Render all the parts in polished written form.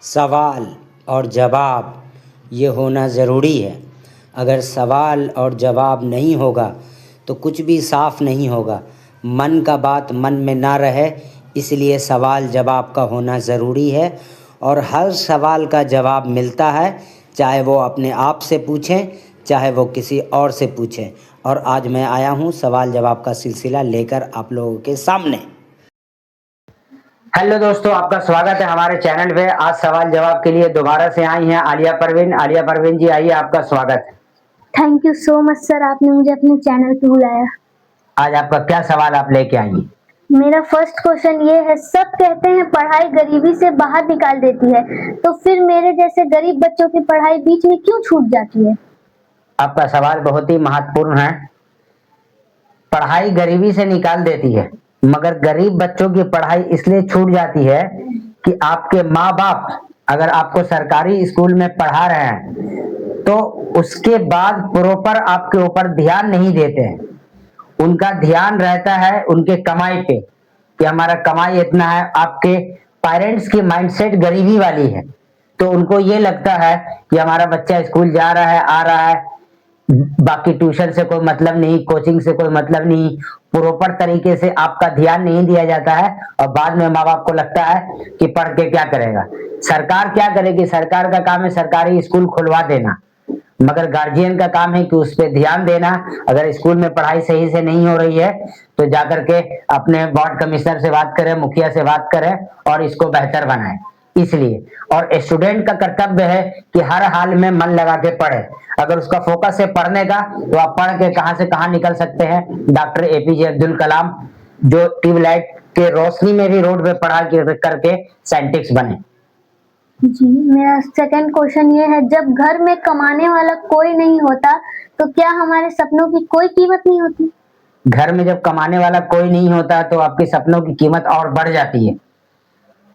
सवाल और जवाब ये होना ज़रूरी है। अगर सवाल और जवाब नहीं होगा तो कुछ भी साफ नहीं होगा। मन का बात मन में ना रहे, इसलिए सवाल जवाब का होना ज़रूरी है। और हर सवाल का जवाब मिलता है, चाहे वो अपने आप से पूछें, चाहे वो किसी और से पूछें। और आज मैं आया हूँ सवाल जवाब का सिलसिला लेकर आप लोगों के सामने। हेलो दोस्तों, आपका स्वागत है हमारे चैनल पे। आज सवाल जवाब के लिए दोबारा से आई हैं आलिया परवीन। आलिया परवीन जी, आइए, आपका स्वागत है। Thank you so much sir, आपने मुझे अपने चैनल पे बुलाया। आज आपका क्या सवाल आप लेके आई हैं? मेरा फर्स्ट क्वेश्चन ये है, सब कहते हैं पढ़ाई गरीबी से बाहर निकाल देती है, तो फिर मेरे जैसे गरीब बच्चों की पढ़ाई बीच में क्यों छूट जाती है? आपका सवाल बहुत ही महत्वपूर्ण है। पढ़ाई गरीबी से निकाल देती है, मगर गरीब बच्चों की पढ़ाई इसलिए छूट जाती है कि आपके माँ बाप अगर आपको सरकारी स्कूल में पढ़ा रहे हैं तो उसके बाद प्रॉपर आपके ऊपर ध्यान नहीं देते हैं। उनका ध्यान रहता है उनके कमाई पे कि हमारा कमाई इतना है। आपके पेरेंट्स की माइंडसेट गरीबी वाली है, तो उनको ये लगता है कि हमारा बच्चा स्कूल जा रहा है, आ रहा है, बाकी ट्यूशन से कोई मतलब नहीं, कोचिंग से कोई मतलब नहीं, प्रॉपर तरीके से आपका ध्यान नहीं दिया जाता है। और बाद में माँ बाप को लगता है कि पढ़ के क्या करेगा। सरकार क्या करेगी? सरकार का काम है सरकारी स्कूल खुलवा देना, मगर गार्जियन का काम है कि उस पर ध्यान देना। अगर स्कूल में पढ़ाई सही से नहीं हो रही है तो जाकर के अपने वार्ड कमिश्नर से बात करें, मुखिया से बात करें और इसको बेहतर बनाएं। इसलिए और स्टूडेंट का कर्तव्य है कि हर हाल में मन लगा के पढ़े। अगर उसका फोकस है पढ़ने का तो आप पढ़ के कहां से कहां निकल सकते हैं। डॉक्टर एपीजे अब्दुल कलाम जो ट्यूबलाइट के रोशनी में भी रोड पे पढ़ा करके साइंटिस्ट बने। जी, मेरा सेकंड क्वेश्चन ये है, जब घर में कमाने वाला कोई नहीं होता तो क्या हमारे सपनों की कोई कीमत नहीं होती? घर में जब कमाने वाला कोई नहीं होता तो आपके सपनों की कीमत और बढ़ जाती है।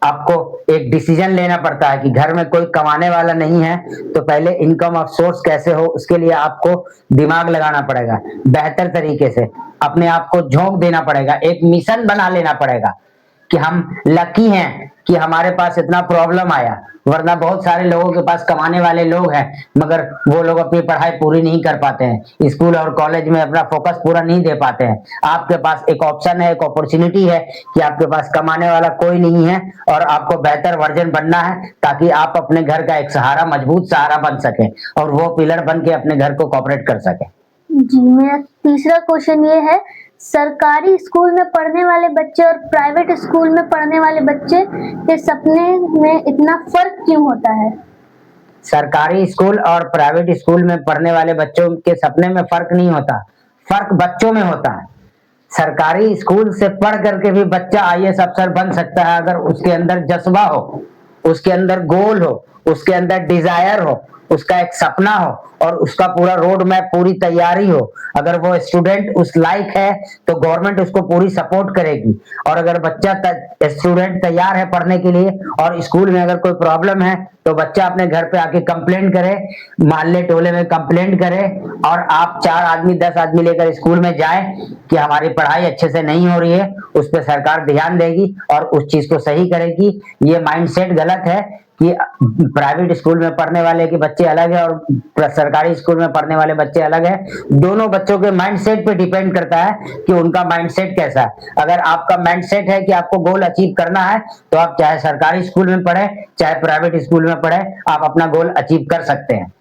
आपको एक डिसीजन लेना पड़ता है कि घर में कोई कमाने वाला नहीं है तो पहले इनकम ऑफ सोर्स कैसे हो, उसके लिए आपको दिमाग लगाना पड़ेगा। बेहतर तरीके से अपने आप को झोंक देना पड़ेगा, एक मिशन बना लेना पड़ेगा कि हम लकी हैं कि हमारे पास इतना प्रॉब्लम आया, वरना बहुत सारे लोगों के पास कमाने वाले लोग हैं मगर वो लोग अपनी पढ़ाई पूरी नहीं कर पाते हैं, स्कूल और कॉलेज में अपना फोकस पूरा नहीं दे पाते हैं। आपके पास एक ऑप्शन है, एक अपॉर्चुनिटी है कि आपके पास कमाने वाला कोई नहीं है और आपको बेहतर वर्जन बनना है ताकि आप अपने घर का एक सहारा, मजबूत सहारा बन सके और वो पिलर बन के अपने घर को कॉपरेट कर सके। जी, मेरा तीसरा क्वेश्चन ये है, सरकारी स्कूल में पढ़ने वाले बच्चे और प्राइवेट स्कूल में पढ़ने वाले बच्चे के सपने में इतना फर्क क्यों होता है? सरकारी स्कूल और प्राइवेट स्कूल में पढ़ने वाले बच्चों के सपने में फर्क नहीं होता, फर्क बच्चों में होता है। सरकारी स्कूल से पढ़ करके भी बच्चा आईएएस अफसर बन सकता है अगर उसके अंदर जज्बा हो, उसके अंदर गोल हो, उसके अंदर डिजायर हो, उसका एक सपना हो और उसका पूरा रोड मैप, पूरी तैयारी हो। अगर वो स्टूडेंट उस लायक है तो गवर्नमेंट उसको पूरी सपोर्ट करेगी। और अगर बच्चा स्टूडेंट तैयार है पढ़ने के लिए और स्कूल में अगर कोई प्रॉब्लम है तो बच्चा अपने घर पे आके कंप्लेंट करे, मोहल्ले टोले में कंप्लेंट करे और आप 4 आदमी 10 आदमी लेकर स्कूल में जाए कि हमारी पढ़ाई अच्छे से नहीं हो रही है, उस पर सरकार ध्यान देगी और उस चीज को सही करेगी। ये माइंडसेट गलत है कि प्राइवेट स्कूल में पढ़ने वाले के बच्चे अलग है और सरकारी स्कूल में पढ़ने वाले बच्चे अलग है। दोनों बच्चों के माइंडसेट पे डिपेंड करता है कि उनका माइंडसेट कैसा है। अगर आपका माइंडसेट है कि आपको गोल अचीव करना है तो आप चाहे सरकारी स्कूल में पढ़े चाहे प्राइवेट स्कूल में पढ़े, आप अपना गोल अचीव कर सकते हैं।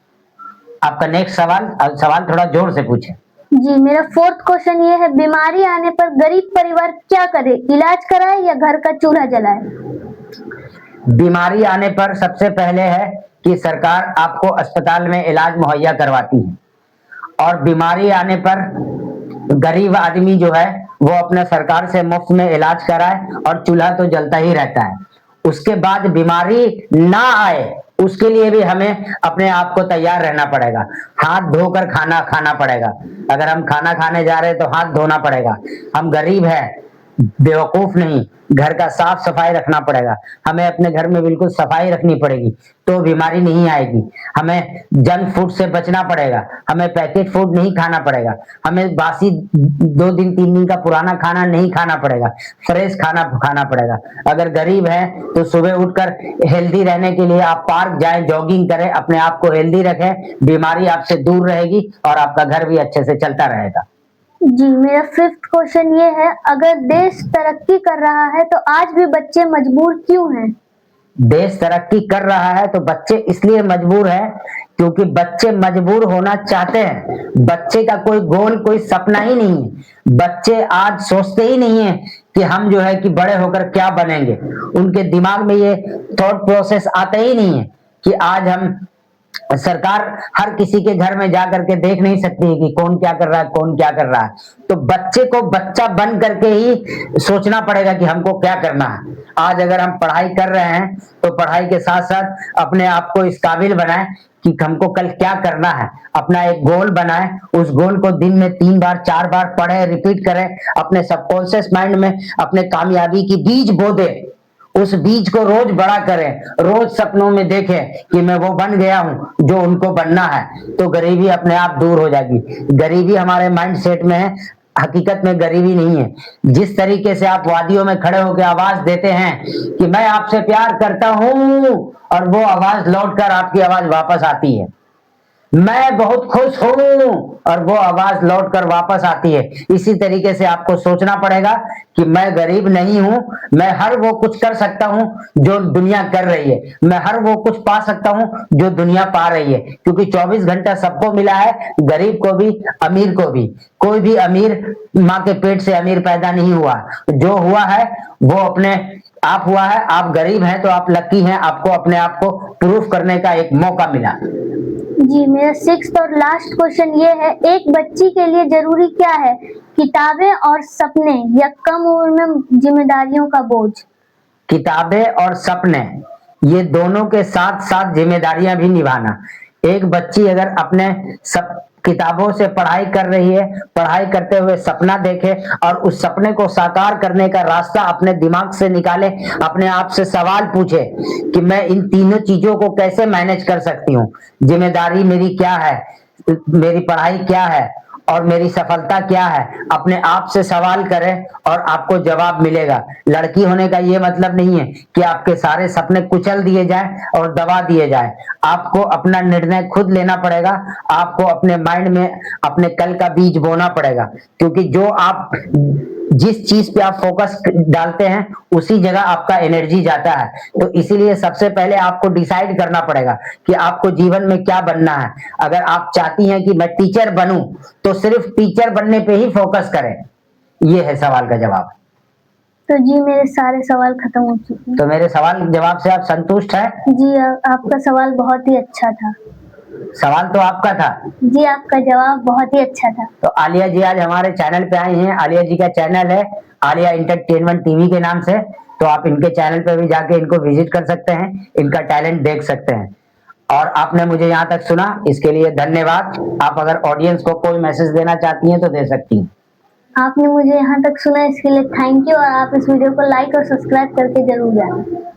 आपका नेक्स्ट सवाल थोड़ा जोर से पूछे। जी, मेरा फोर्थ क्वेश्चन ये है, बीमारी आने पर गरीब परिवार क्या करे? इलाज कराए या घर का चूल्हा जलाए? बीमारी आने पर सबसे पहले है कि सरकार आपको अस्पताल में इलाज मुहैया करवाती है और बीमारी आने पर गरीब आदमी जो है वो अपने सरकार से मुफ्त में इलाज कराए और चूल्हा तो जलता ही रहता है। उसके बाद बीमारी ना आए उसके लिए भी हमें अपने आप को तैयार रहना पड़ेगा। हाथ धोकर खाना खाना पड़ेगा। अगर हम खाना खाने जा रहे हैं तो हाथ धोना पड़ेगा। हम गरीब हैं बेवकूफ नहीं, घर का साफ सफाई रखना पड़ेगा। हमें अपने घर में बिल्कुल सफाई रखनी पड़ेगी, तो बीमारी नहीं आएगी। हमें जंक फूड से बचना पड़ेगा, हमें पैकेट फूड नहीं खाना पड़ेगा, हमें बासी 2 दिन 3 दिन का पुराना खाना नहीं खाना पड़ेगा, फ्रेश खाना खाना पड़ेगा। अगर गरीब है तो सुबह उठकर हेल्दी रहने के लिए आप पार्क जाएं, जॉगिंग करें, अपने आप को हेल्दी रखें, बीमारी आपसे दूर रहेगी और आपका घर भी अच्छे से चलता रहेगा। जी, मेरा 5th क्वेश्चन ये है, अगर देश तरक्की कर रहा है तो आज भी बच्चे मजबूर क्यों हैं? देश तरक्की कर रहा है तो बच्चे इसलिए मजबूर है क्योंकि बच्चे मजबूर होना चाहते हैं। बच्चे का कोई गोल, कोई सपना ही नहीं है। बच्चे आज सोचते ही नहीं है कि हम जो है कि बड़े होकर क्या बनेंगे। उनके दिमाग में ये थॉट प्रोसेस आता ही नहीं है कि आज हम सरकार हर किसी के घर में जा करके देख नहीं सकती है कि कौन क्या कर रहा है, कौन क्या कर रहा है। तो बच्चे को बच्चा बन करके ही सोचना पड़ेगा कि हमको क्या करना है। आज अगर हम पढ़ाई कर रहे हैं तो पढ़ाई के साथ साथ अपने आप को इस काबिल बनाएं कि हमको कल क्या करना है। अपना एक गोल बनाएं, उस गोल को दिन में 3 बार 4 बार पढ़ें, रिपीट करें, अपने सबकॉन्शियस माइंड में अपने कामयाबी की बीज बो दें। उस बीज को रोज बड़ा करें, रोज सपनों में देखें कि मैं वो बन गया हूं जो उनको बनना है, तो गरीबी अपने आप दूर हो जाएगी। गरीबी हमारे माइंड सेट में है, हकीकत में गरीबी नहीं है। जिस तरीके से आप वादियों में खड़े होकर आवाज देते हैं कि मैं आपसे प्यार करता हूं, और वो आवाज लौटकर आपकी आवाज वापस आती है, मैं बहुत खुश हूं, और वो आवाज लौटकर वापस आती है। इसी तरीके से आपको सोचना पड़ेगा कि मैं गरीब नहीं हूं, मैं हर वो कुछ कर सकता हूं जो दुनिया कर रही है, मैं हर वो कुछ पा सकता हूं जो दुनिया पा रही है। क्योंकि 24 घंटा सबको मिला है, गरीब को भी, अमीर को भी। कोई भी अमीर माँ के पेट से अमीर पैदा नहीं हुआ। जो हुआ है वो अपने आप हुआ है। आप गरीब हैं तो आप लकी हैं, आपको अपने आप को प्रूफ करने का एक मौका मिला। जी, मेरा 6th और लास्ट क्वेश्चन ये है, एक बच्ची के लिए जरूरी क्या है, किताबें और सपने या कम उम्र में जिम्मेदारियों का बोझ? किताबें और सपने, ये दोनों के साथ साथ जिम्मेदारियां भी निभाना। एक बच्ची अगर अपने सब किताबों से पढ़ाई कर रही है, पढ़ाई करते हुए सपना देखे और उस सपने को साकार करने का रास्ता अपने दिमाग से निकाले, अपने आप से सवाल पूछे कि मैं इन तीनों चीजों को कैसे मैनेज कर सकती हूँ, जिम्मेदारी मेरी क्या है, मेरी पढ़ाई क्या है और मेरी सफलता क्या है। अपने आप से सवाल करें और आपको जवाब मिलेगा। लड़की होने का ये मतलब नहीं है कि आपके सारे सपने कुचल दिए जाएं और दबा दिए जाएं। आपको अपना निर्णय खुद लेना पड़ेगा। आपको अपने माइंड में अपने कल का बीज बोना पड़ेगा, क्योंकि जो आप जिस चीज पे आप फोकस डालते हैं उसी जगह आपका एनर्जी जाता है। तो इसीलिए सबसे पहले आपको डिसाइड करना पड़ेगा कि आपको जीवन में क्या बनना है। अगर आप चाहती हैं कि मैं टीचर बनूं तो सिर्फ टीचर बनने पे ही फोकस करें। ये है सवाल का जवाब। तो जी, मेरे सारे सवाल खत्म हो चुके हैं। तो मेरे सवाल जवाब से आप संतुष्ट हैं? जी, आपका सवाल बहुत ही अच्छा था। सवाल तो आपका था। जी, आपका जवाब बहुत ही अच्छा था। तो आलिया जी आज हमारे चैनल पे आई हैं। आलिया जी का चैनल है आलिया एंटरटेनमेंट टीवी के नाम से। तो आप इनके चैनल पे भी जाके इनको विजिट कर सकते हैं, इनका टैलेंट देख सकते हैं। और आपने मुझे यहाँ तक सुना, इसके लिए धन्यवाद। आप अगर ऑडियंस को कोई मैसेज देना चाहती हैं तो दे सकती हैं। आपने मुझे यहाँ तक सुना, इसके लिए थैंक यू। और आप इस वीडियो को लाइक और सब्सक्राइब करके जरूर जाना।